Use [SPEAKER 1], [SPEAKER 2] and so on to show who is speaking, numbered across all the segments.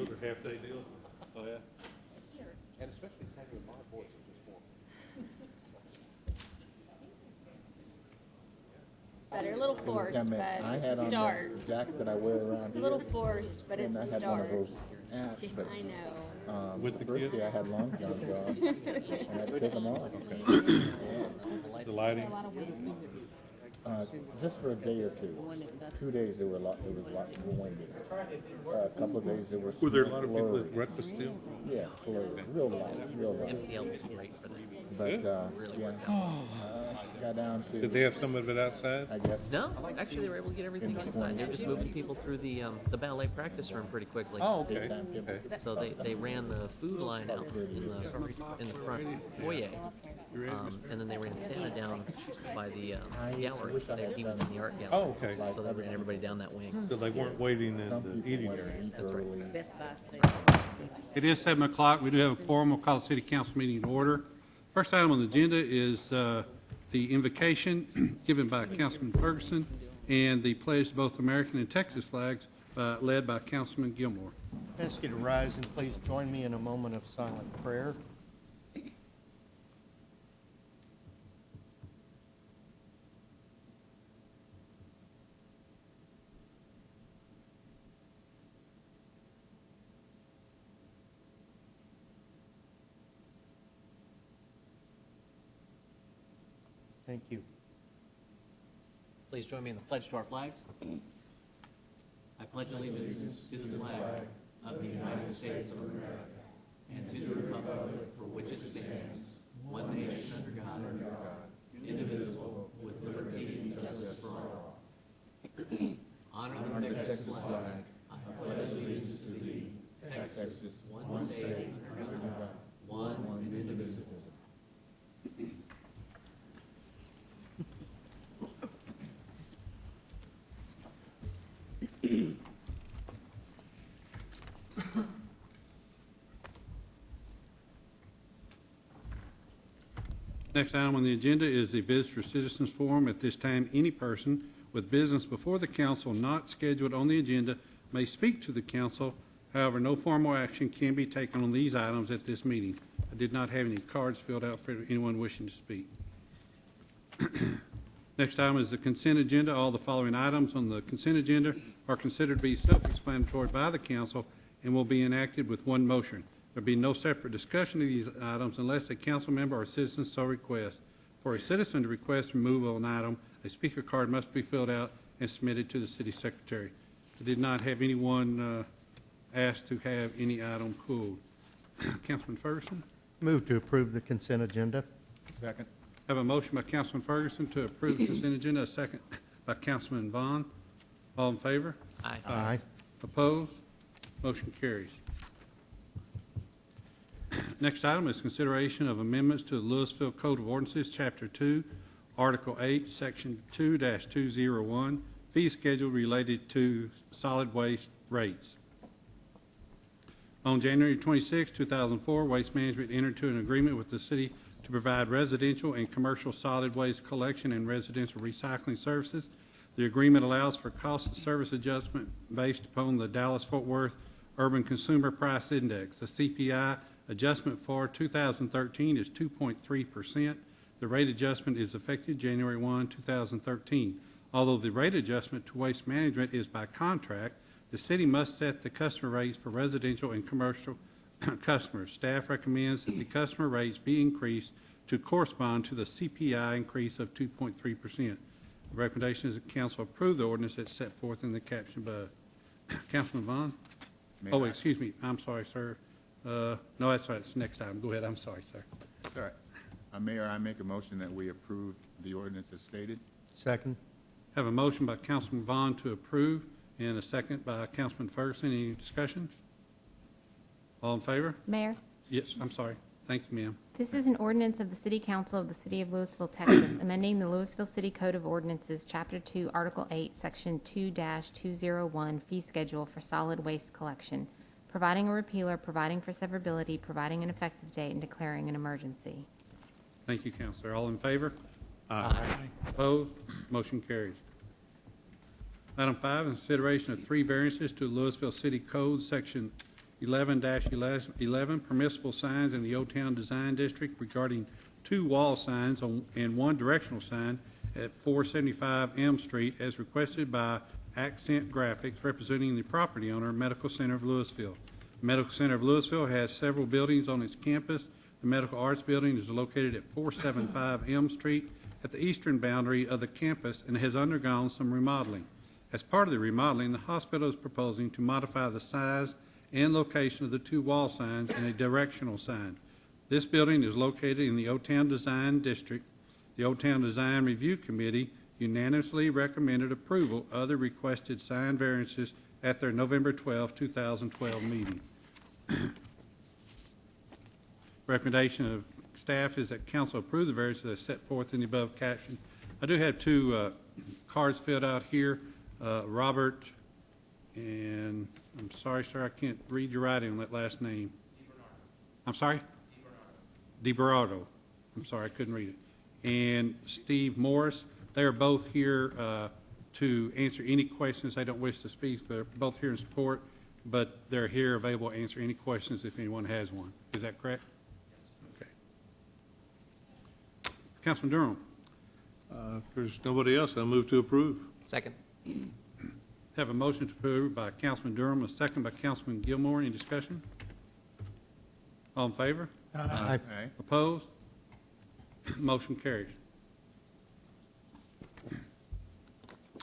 [SPEAKER 1] Those are half-day deals? Oh, yeah?
[SPEAKER 2] And especially having my voice is just more.
[SPEAKER 3] Better, a little forced, but
[SPEAKER 4] I
[SPEAKER 3] it's
[SPEAKER 4] had
[SPEAKER 3] a
[SPEAKER 4] on
[SPEAKER 3] start.
[SPEAKER 4] the jacket that I wear around
[SPEAKER 3] A
[SPEAKER 4] here.
[SPEAKER 3] little forced, but it's
[SPEAKER 4] And I
[SPEAKER 3] a
[SPEAKER 4] had one of
[SPEAKER 3] start.
[SPEAKER 4] those hats, but
[SPEAKER 3] I know.
[SPEAKER 1] With the
[SPEAKER 4] first
[SPEAKER 1] kids?
[SPEAKER 4] day I had long johns on, and I had to take them off.
[SPEAKER 1] The lighting?
[SPEAKER 4] Just for a day or two. 2 days it was a lot windy. A couple of days there was.
[SPEAKER 1] Were there a lot of people at breakfast still?
[SPEAKER 4] Yeah, flurry, real light.
[SPEAKER 5] MCL was great for that.
[SPEAKER 4] But got down to.
[SPEAKER 1] Did they have some of it outside?
[SPEAKER 4] I guess.
[SPEAKER 5] No, actually they were able to get everything inside. They were just moving people through the ballet practice room pretty quickly.
[SPEAKER 1] Oh, okay. Okay.
[SPEAKER 5] So they ran the food line out in the front foyer, and then they ran Santa down by the gallery. He was in the art gallery.
[SPEAKER 1] Oh, okay.
[SPEAKER 5] So they ran everybody down that wing.
[SPEAKER 1] So they weren't waiting in the eating area?
[SPEAKER 5] That's right.
[SPEAKER 6] It is 7 o'clock. We do have a quorum. We'll call the city council meeting to order. First item on the agenda is the invocation given by Councilman Ferguson and the pledge to both American and Texas flags led by Councilman Gilmore.
[SPEAKER 7] I ask you to rise and please join me in a moment of silent prayer. Thank you.
[SPEAKER 5] Please join me in the pledge to our flags. I pledge allegiance to the flag of the United States of America and to the republic for which it stands, one nation under God, indivisible, with liberty and justice for all. Honor the Texas flag. I pledge allegiance to thee, Texas, one state under God, one and indivisible.
[SPEAKER 6] Next item on the agenda is the Visitor Citizens Forum. At this time, any person with business before the council not scheduled on the agenda may speak to the council. However, no formal action can be taken on these items at this meeting. I did not have any cards filled out for anyone wishing to speak. Next item is the consent agenda. All the following items on the consent agenda are considered to be self-explanatory by the council and will be enacted with one motion. There will be no separate discussion of these items unless a council member or citizen so requests. For a citizen to request removal of an item, a speaker card must be filled out and submitted to the city secretary. I did not have anyone ask to have any item pulled. Councilman Ferguson?
[SPEAKER 7] Move to approve the consent agenda.
[SPEAKER 4] Second.
[SPEAKER 6] I have a motion by Councilman Ferguson to approve the consent agenda, a second by Councilman Vaughn. All in favor?
[SPEAKER 5] Aye.
[SPEAKER 7] Aye.
[SPEAKER 6] Opposed? Motion carries. Next item is consideration of amendments to the Lewisville Code of Ordinances, Chapter 2, Article 8, Section 2-201, fee schedule related to solid waste rates. On January 26, 2004, Waste Management entered into an agreement with the city to provide residential and commercial solid waste collection and residential recycling services. The agreement allows for cost of service adjustment based upon the Dallas-Fort Worth Urban Consumer Price Index. The CPI adjustment for 2013 is 2.3%. The rate adjustment is effective January 1, 2013. Although the rate adjustment to Waste Management is by contract, the city must set the customer rates for residential and commercial customers. Staff recommends that the customer rates be increased to correspond to the CPI increase of 2.3%. The recommendation is that council approve the ordinance that's set forth in the caption above. Councilman Vaughn? Oh, excuse me. I'm sorry, sir. No, that's right. It's next time. Go ahead. I'm sorry, sir.
[SPEAKER 4] That's all right. Mayor, I make a motion that we approve the ordinance as stated.
[SPEAKER 7] Second.
[SPEAKER 6] Have a motion by Councilman Vaughn to approve and a second by Councilman Ferguson. Any discussion? All in favor?
[SPEAKER 3] Mayor,
[SPEAKER 6] Yes, I'm sorry. Thank you, ma'am.
[SPEAKER 3] this is an ordinance of the City Council of the City of Lewisville, Texas, amending the Lewisville City Code of Ordinances, Chapter 2, Article 8, Section 2-201, fee schedule for solid waste collection, providing a repealer, providing for severability, providing an effective date, and declaring an emergency.
[SPEAKER 6] Thank you, Counselor. All in favor?
[SPEAKER 5] Aye.
[SPEAKER 6] Opposed? Motion carries. Item 5, consideration of 3 variances to Lewisville City Code, Section 11-11 permissible signs in the Old Town Design District regarding 2 wall signs and 1 directional sign at 475 Elm Street as requested by Accent Graphics representing the property owner, Medical Center of Lewisville. The Medical Center of Lewisville has several buildings on its campus. The Medical Arts Building is located at 475 Elm Street at the eastern boundary of the campus and has undergone some remodeling. As part of the remodeling, the hospital is proposing to modify the size and location of the 2 wall signs and a directional sign. This building is located in the Old Town Design District. The Old Town Design Review Committee unanimously recommended approval of the requested sign variances at their November 12, 2012 meeting. Recommendation of staff is that council approve the variances as set forth in the above caption. I do have 2 cards filled out here. Robert, and I'm sorry, sir, I can't read your writing on that last name. I'm sorry? DiBernardo. I'm sorry, I couldn't read it. And Steve Morris. They are both here to answer any questions. They don't wish to speak. They're both here in support, but they're here available to answer any questions if anyone has one. Is that correct? Yes. Okay. Councilman Durham.
[SPEAKER 1] If there's nobody else, I'll move to approve.
[SPEAKER 5] Second.
[SPEAKER 6] Have a motion to approve by Councilman Durham, a second by Councilman Gilmore. Any discussion? All in favor?
[SPEAKER 7] Aye.
[SPEAKER 6] Opposed? Motion carries.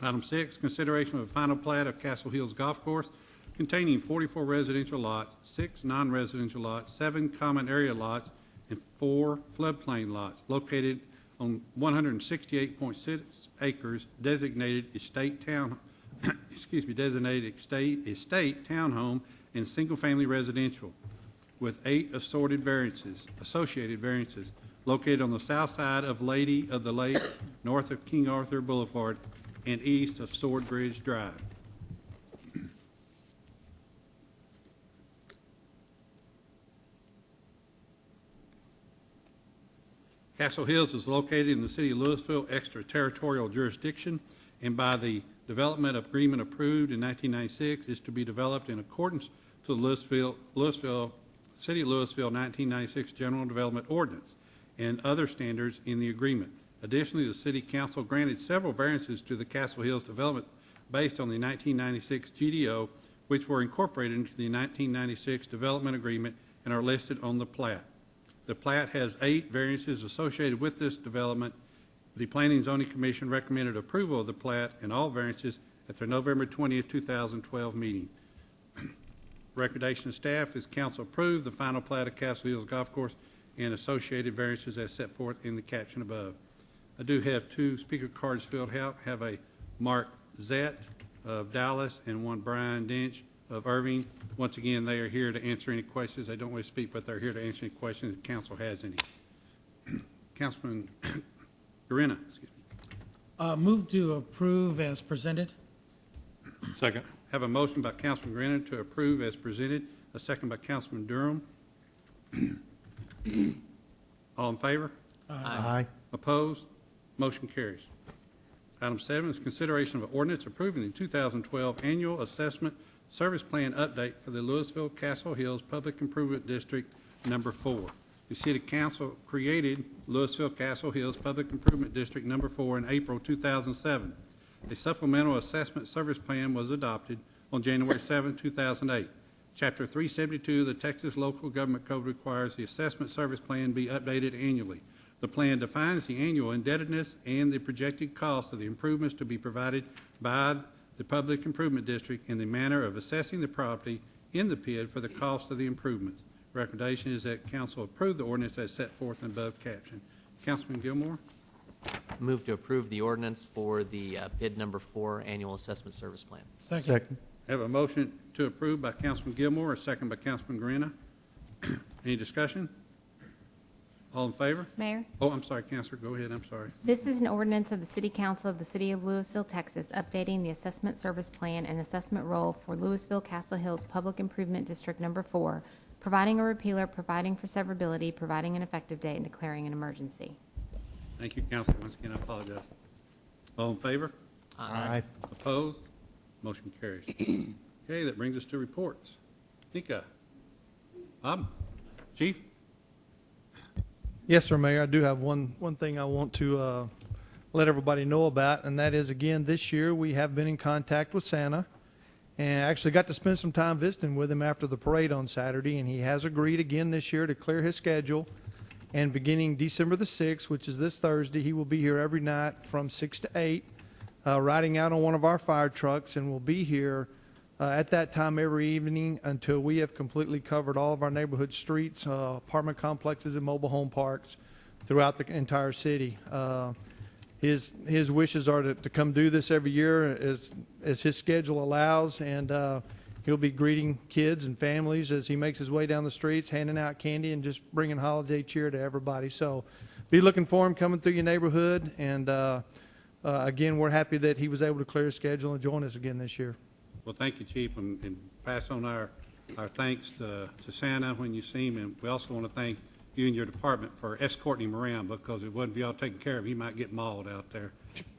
[SPEAKER 6] Item 6, consideration of a final plat of Castle Hills Golf Course containing 44 residential lots, 6 non-residential lots, 7 common area lots, and 4 floodplain lots located on 168.6 acres designated estate townhome and single-family residential with 8 associated variances located on the south side of Lady of the Lake, north of King Arthur Boulevard, and east of Sword Bridge Drive. Castle Hills is located in the city of Lewisville extraterritorial jurisdiction, and by the development agreement approved in 1996 is to be developed in accordance to the City of Lewisville 1996 General Development Ordinance and other standards in the agreement. Additionally, the City Council granted several variances to the Castle Hills development based on the 1996 GDO, which were incorporated into the 1996 Development Agreement and are listed on the plat. The plat has 8 variances associated with this development. The Planning and Zoning Commission recommended approval of the plat and all variances at their November 20, 2012 meeting. Recommendation of staff is council approve the final plat of Castle Hills Golf Course and associated variances as set forth in the caption above. I do have 2 speaker cards filled out. I have a Mark Zett of Dallas and one Brian Dench of Irving. Once again, they are here to answer any questions. They don't want to speak, but they're here to answer any questions if council has any. Councilman Garina, excuse me.
[SPEAKER 8] Move to approve as presented.
[SPEAKER 1] Second.
[SPEAKER 6] Have a motion by Councilman Garina to approve as presented, a second by Councilman Durham. All in favor?
[SPEAKER 7] Aye.
[SPEAKER 6] Opposed? Motion carries. Item 7 is consideration of an ordinance approving the 2012 Annual Assessment Service Plan Update for the Lewisville Castle Hills Public Improvement District Number 4. The City Council created Lewisville Castle Hills Public Improvement District Number 4 in April 2007. A supplemental assessment service plan was adopted on January 7, 2008. Chapter 372 of the Texas Local Government Code requires the assessment service plan be updated annually. The plan defines the annual indebtedness and the projected cost of the improvements to be provided by the Public Improvement District in the manner of assessing the property in the PID for the cost of the improvements. Recommendation is that council approve the ordinance as set forth in above caption. Councilman Gilmore?
[SPEAKER 5] Move to approve the ordinance for the PID number 4 annual assessment service plan.
[SPEAKER 7] Second.
[SPEAKER 6] Have a motion to approve by Councilman Gilmore, a second by Councilman Garina. Any discussion? All in favor?
[SPEAKER 3] Mayor?
[SPEAKER 6] Oh, I'm sorry, Councilor, go ahead, I'm sorry.
[SPEAKER 3] This is an ordinance of the City Council of the City of Lewisville, Texas, updating the assessment service plan and assessment roll for Lewisville Castle Hills Public Improvement District Number 4, providing a repealer, providing for severability, providing an effective date, and declaring an emergency.
[SPEAKER 6] Thank you, Councilor. Once again, I apologize. All in favor?
[SPEAKER 7] Aye.
[SPEAKER 6] Opposed? Motion carries. Okay, that brings us to reports. Nika? Chief?
[SPEAKER 9] Yes, sir, Mayor. I do have one thing I want to let everybody know about, and that is, again, this year we have been in contact with Santa, and I actually got to spend some time visiting with him after the parade on Saturday, and he has agreed again this year to clear his schedule, and beginning December the 6th, which is this Thursday, he will be here every night from 6 to 8, riding out on one of our fire trucks, and will be here at that time every evening until we have completely covered all of our neighborhood streets, apartment complexes, and mobile home parks throughout the entire city. His wishes are to come do this every year as his schedule allows, and he'll be greeting kids and families as he makes his way down the streets, handing out candy and just bringing holiday cheer to everybody. So be looking for him coming through your neighborhood, and again, we're happy that he was able to clear his schedule and join us again this year.
[SPEAKER 6] Well, thank you, Chief, and pass on our thanks to Santa when you see him, and we also want to thank you and your department for escorting him around, because if it wasn't for y'all taking care of him, he might get mauled out there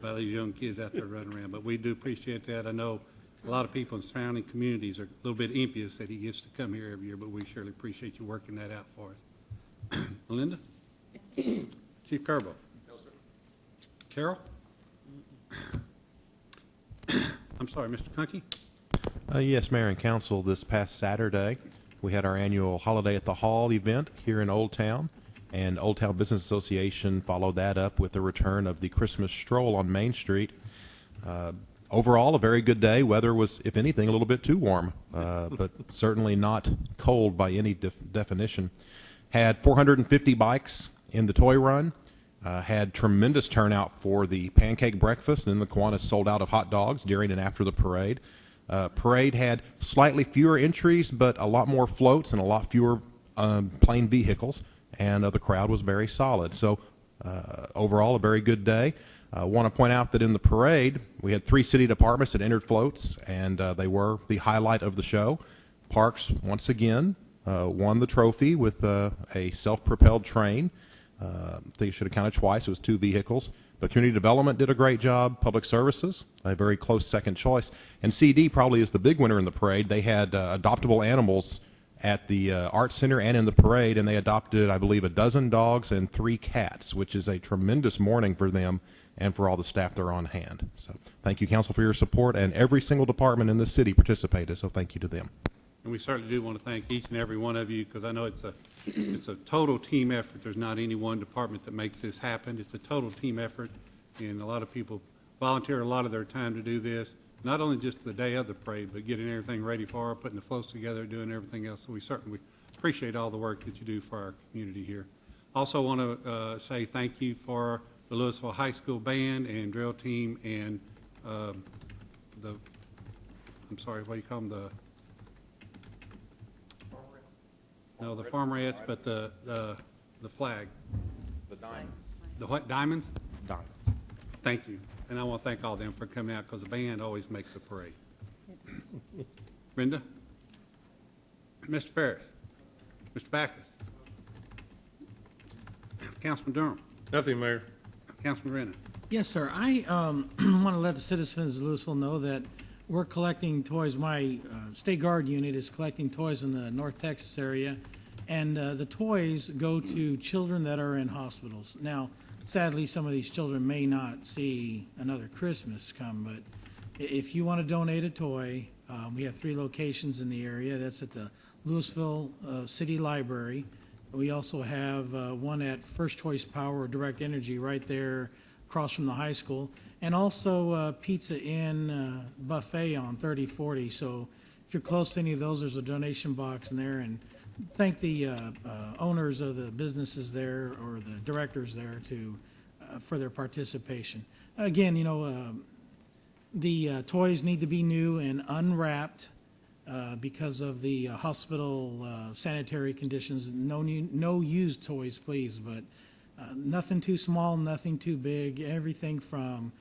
[SPEAKER 6] by these young kids out there running around. But we do appreciate that. I know a lot of people in surrounding communities are a little bit envious that he gets to come here every year, but we surely appreciate you working that out for us. Linda? Chief Kerbo? No, sir. Carol? I'm sorry, Mr. Conkey?
[SPEAKER 10] Yes, Mayor and Council, this past Saturday, we had our annual Holiday at the Hall event here in Old Town, and Old Town Business Association followed that up with the return of the Christmas stroll on Main Street. Overall, a very good day. Weather was, if anything, a little bit too warm, but certainly not cold by any definition. Had 450 bikes in the toy run. Had tremendous turnout for the pancake breakfast, and then the Kiwanis sold out of hot dogs during and after the parade. Parade had slightly fewer entries, but a lot more floats and a lot fewer plain vehicles, and the crowd was very solid. So overall, a very good day. I want to point out that in the parade, we had 3 city departments that entered floats, and they were the highlight of the show. Parks, once again, won the trophy with a self-propelled train. I think it should have counted twice. It was 2 vehicles. But Community Development did a great job. Public Services, a very close second choice. And CD probably is the big winner in the parade. They had adoptable animals at the Art Center and in the parade, and they adopted, I believe, 12 dogs and 3 cats, which is a tremendous morning for them and for all the staff that are on hand. So thank you, Council, for your support, and every single department in the city participated, so thank you to them.
[SPEAKER 6] And we certainly do want to thank each and every one of you, because I know it's a total team effort. There's not any one department that makes this happen. It's a total team effort, and a lot of people volunteer a lot of their time to do this, not only just the day of the parade, but getting everything ready for it, putting the floats together, doing everything else. So we certainly appreciate all the work that you do for our community here. Also want to say thank you for the Lewisville High School band and drill team and the, I'm sorry, what do you call them, the farmerettes, but the flag.
[SPEAKER 2] The diamonds.
[SPEAKER 6] The what, diamonds?
[SPEAKER 2] Diamonds.
[SPEAKER 6] Thank you. And I want to thank all of them for coming out, because the band always makes the parade. Brenda? Mr. Ferris? Mr. Backus? Councilman Durham?
[SPEAKER 1] Nothing, Mayor.
[SPEAKER 6] Councilman Renner?
[SPEAKER 8] Yes, sir. I want to let the citizens of Lewisville know that we're collecting toys. My State Guard unit is collecting toys in the North Texas area, and the toys go to children that are in hospitals. Now, sadly, some of these children may not see another Christmas come, but if you want to donate a toy, we have 3 locations in the area. That's at the Lewisville City Library. We also have one at First Choice Power or Direct Energy right there across from the high school, and also Pizza Inn buffet on 3040. So if you're close to any of those, there's a donation box in there. And thank the owners of the businesses there or the directors there for their participation. Again, you know, the toys need to be new and unwrapped because of the hospital sanitary conditions. No used toys, please, but nothing too small, nothing too big. Everything from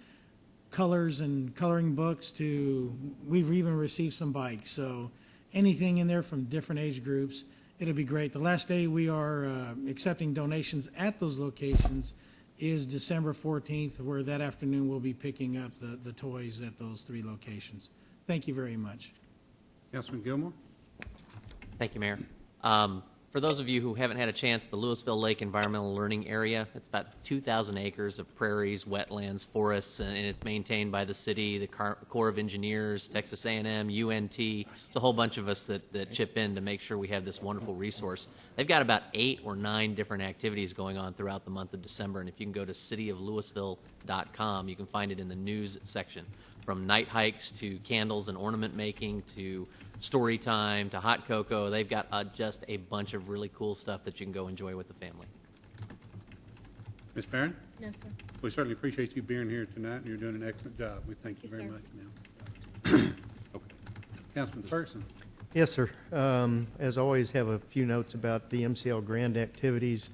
[SPEAKER 8] colors and coloring books to, we've even received some bikes. So anything in there from different age groups, it'll be great. The last day we are accepting donations at those locations is December 14th, where that afternoon we'll be picking up the toys at those 3 locations. Thank you very much.
[SPEAKER 6] Councilman Gilmore?
[SPEAKER 11] Thank you, Mayor.
[SPEAKER 5] For those of you who haven't had a chance, the Lewisville Lake Environmental Learning Area, it's about 2,000 acres of prairies, wetlands, forests, and it's maintained by the city, the Corps of Engineers, Texas A&M, UNT. It's a whole bunch of us that chip in to make sure we have this wonderful resource. They've got about 8 or 9 different activities going on throughout the month of December, and if you can go to cityoflewisville.com, you can find it in the news section. From night hikes to candles and ornament making to story time to hot cocoa, they've got just a bunch of really cool stuff that you can go enjoy with the family.
[SPEAKER 6] Ms. Barron?
[SPEAKER 11] No, sir.
[SPEAKER 6] We certainly appreciate you being here tonight, and you're doing an excellent job. We thank you
[SPEAKER 11] Thank
[SPEAKER 6] very
[SPEAKER 11] you,
[SPEAKER 6] much, ma'am. Okay. Councilman Ferguson.
[SPEAKER 7] Yes, sir. As always, have a few notes about the MCL Grand activities.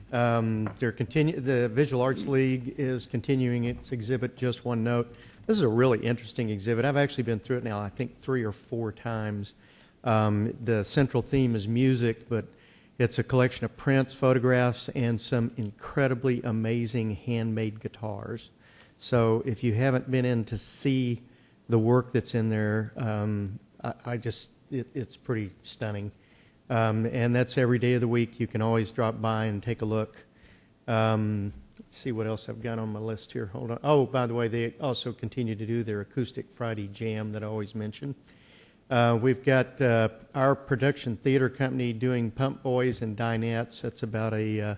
[SPEAKER 7] The Visual Arts League is continuing its exhibit. Just one note. This is a really interesting exhibit. I've actually been through it now, I think, 3 or 4 times. The central theme is music, but it's a collection of prints, photographs, and some incredibly amazing handmade guitars. So if you haven't been in to see the work that's in there, it's pretty stunning. And that's every day of the week. You can always drop by and take a look. Let's see what else I've got on my list here. Hold on. Oh, by the way, they also continue to do their Acoustic Friday Jam that I always mention. We've got our production theater company doing Pump Boys and Dinettes. That's about a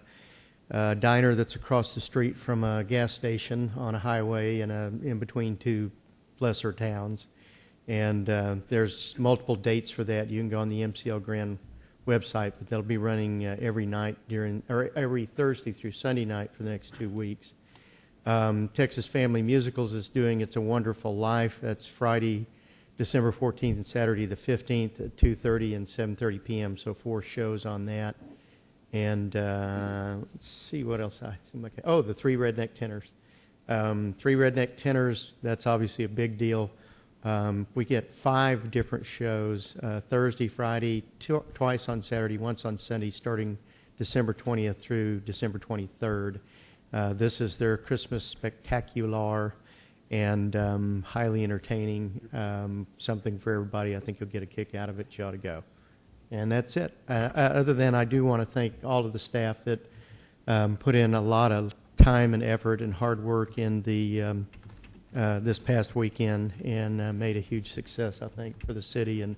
[SPEAKER 7] diner that's across the street from a gas station on a highway and in between 2 lesser towns. And there's multiple dates for that. You can go on the MCL Grand website, but they'll be running every Thursday through Sunday night for the next 2 weeks. Texas Family Musicals is doing It's a Wonderful Life. That's Friday, December 14th and Saturday the 15th at 2:30 and 7:30 p.m. So 4 shows on that. And let's see what else I seem like. Oh, the 3 Redneck Tenors. 3 Redneck Tenors. That's obviously a big deal. We get 5 different shows, Thursday, Friday, twice on Saturday, once on Sunday, starting December 20th through December 23rd. This is their Christmas spectacular and highly entertaining, something for everybody. I think you'll get a kick out of it. You ought to go. And that's it. Other than I do want to thank all of the staff that put in a lot of time and effort and hard work in the this past weekend and made a huge success, I think, for the city and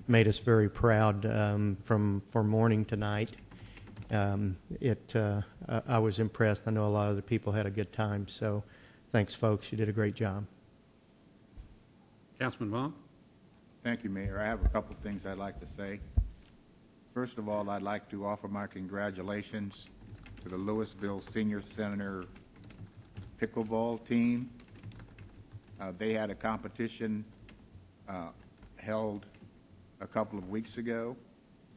[SPEAKER 7] made us very proud from morning to night. I was impressed. I know a lot of the people had a good time. So thanks, folks. You did a great job.
[SPEAKER 6] Councilman Vaughn.
[SPEAKER 12] Thank you, Mayor. I have a couple of things I'd like to say. First of all, I'd like to offer my congratulations to the Lewisville Senior Center pickleball team. They had a competition held a couple of weeks ago,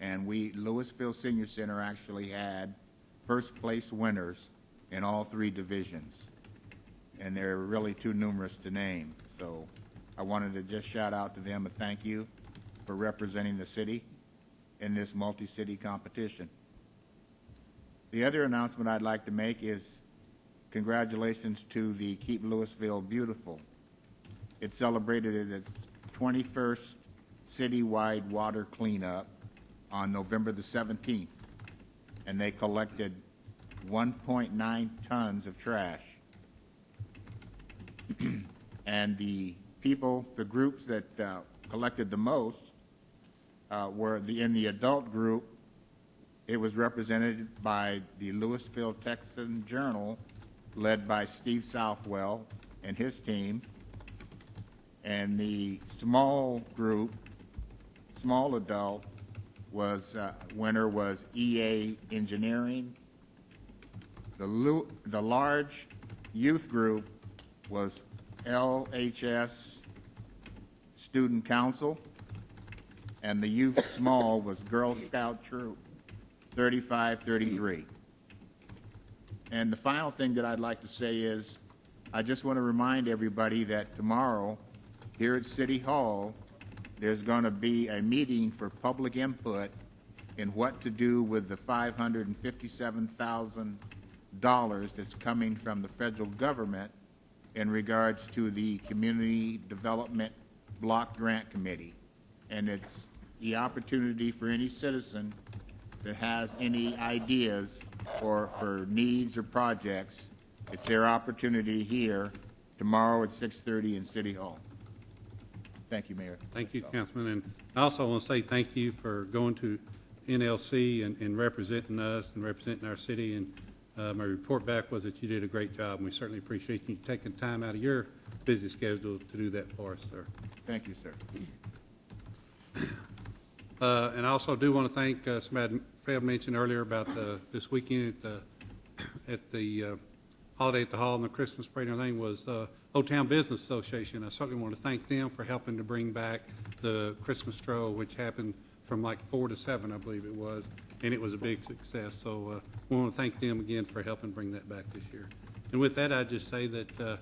[SPEAKER 12] and Lewisville Senior Center actually had first place winners in all 3 divisions, and they're really too numerous to name. So I wanted to just shout out to them and thank you for representing the city in this multi-city competition. The other announcement I'd like to make is congratulations to the Keep Lewisville Beautiful. It celebrated its 21st citywide water cleanup on November the 17th, and they collected 1.9 tons of trash. And the groups that collected the most were in the adult group. It was represented by the Lewisville Texan Journal, led by Steve Southwell and his team. And the small group, small adult, winner was EA Engineering. The large youth group was LHS Student Council, and the youth small was Girl Scout Troop 3533. And the final thing that I'd like to say is I just want to remind everybody that tomorrow here at City Hall there's going to be a meeting for public input in what to do with the $557,000 that's coming from the federal government in regards to the Community Development Block Grant Committee. And it's the opportunity for any citizen that has any ideas for needs or projects, it's their opportunity here tomorrow at 6:30 in City Hall. Thank you, Mayor.
[SPEAKER 6] Thank you, Councilman. And I also want to say thank you for going to NLC and representing us and representing our city. And my report back was that you did a great job, and we certainly appreciate you taking time out of your busy schedule to do that for us, sir.
[SPEAKER 12] Thank you, sir.
[SPEAKER 6] And I also do want to thank, somebody failed to mention earlier about this weekend at the Holiday at the Hall and the Christmas parade and everything was Old Town Business Association. I certainly want to thank them for helping to bring back the Christmas stroll, which happened from like 4 to 7, I believe it was, and it was a big success. So we want to thank them again for helping bring that back this year. And with that, I'd just say that,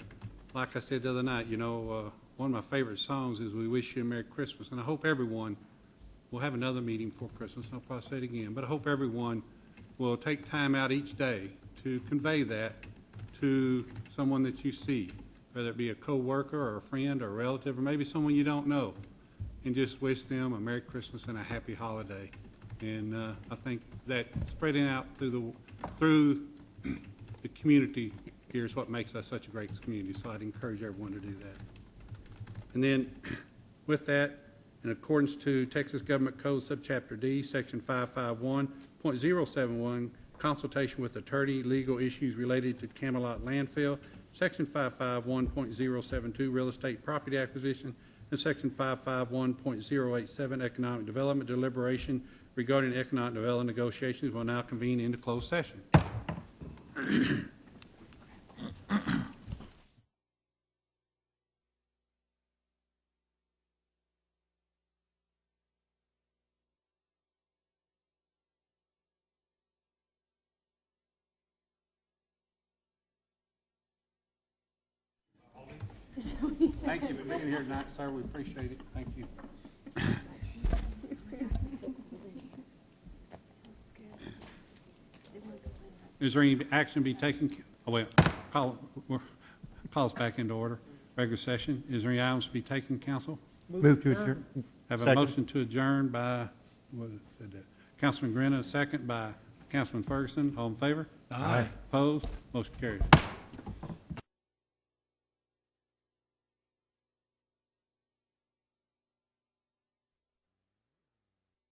[SPEAKER 6] like I said the other night, you know, one of my favorite songs is We Wish You a Merry Christmas, and I hope everyone will have another meeting before Christmas, and I'll probably say it again, but I hope everyone will take time out each day to convey that to someone that you see, whether it be a co-worker or a friend or a relative or maybe someone you don't know, and just wish them a Merry Christmas and a happy holiday. And I think that spreading out through the community here is what makes us such a great community, so I'd encourage everyone to do that. And then with that, in accordance to Texas Government Code Subchapter D, Section 551.071, consultation with attorney, legal issues related to Camelot landfill, Section 551.072, real estate property acquisition, and Section 551.087, economic development deliberation regarding economic development negotiations will now convene into closed session. Thank you for being here tonight, sir. We appreciate it. Thank you. Is there any action to be taken? Oh, wait, call us back into order. Regular session. Is there any items to be taken, council?
[SPEAKER 7] Move to adjourn.
[SPEAKER 6] Have a
[SPEAKER 7] Second.
[SPEAKER 6] motion to adjourn by, what said that? Councilman Grenna, second by Councilman Ferguson. All in favor?
[SPEAKER 7] Aye.
[SPEAKER 6] Opposed? Motion carried.